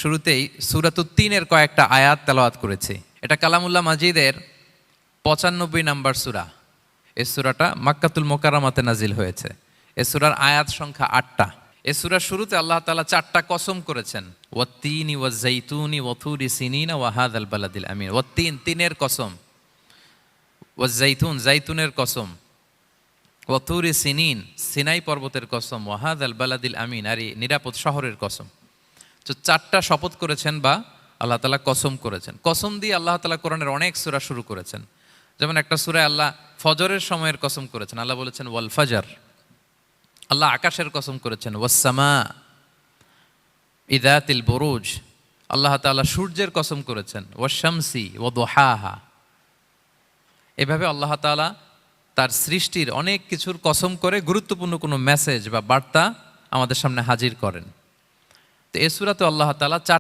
শুরুতেই সূরাতুত তিনের কয়েকটা আয়াত তেলাওয়াত করেছি। এটা কালামুল্লাহ মাজিদের 95 নাম্বার সূরা। এই সূরাটা মাক্কাতুল মুকাররমাতে নাজিল হয়েছে। এই সূরার আয়াত সংখ্যা 8টা। এই সূরার শুরুতে আল্লাহ তাআলা 4টা কসম করেছেন, ওয়াত-তিনি ওয়াজ-যাইতুনি ওয়া তুরি সিনিনা ওয়া হাযাল বালাদিল আমিন। ওয়াত-তিন, তিনের কসম, ওয়াজ-যাইতুন, যাইতুনের কসম, ওয়া তুরি সিনিন, সিনাই পর্বতের কসম, ওয়া হাযাল বালাদিল আমিন, আর এই নিরাপদ শহরের কসম। তো 4টা শপথ করেছেন বা আল্লাহ তাআলা কসম করেছেন। কসম দিয়ে আল্লাহ তাআলা কোরআনের অনেক সূরা শুরু করেছেন। যেমন একটা সূরায় আল্লাহ ফজরের সময়ের কসম করেছেন, আল্লাহ বলেছেন ওয়াল ফাজর। আল্লাহ আকাশের কসম করেছেন ওয়াস সামা ইযাতিল বুরুজ। আল্লাহ তাআলা সূর্যের কসম করেছেন ওয়াশ শামসি ওয়া দুহাহা। এভাবে আল্লাহ তাআলা তার সৃষ্টির অনেক কিছুর কসম করে গুরুত্বপূর্ণ কোনো মেসেজ বা বার্তা আমাদের সামনে হাজির করেন। তো এই সূরাতে আল্লাহ তাআলা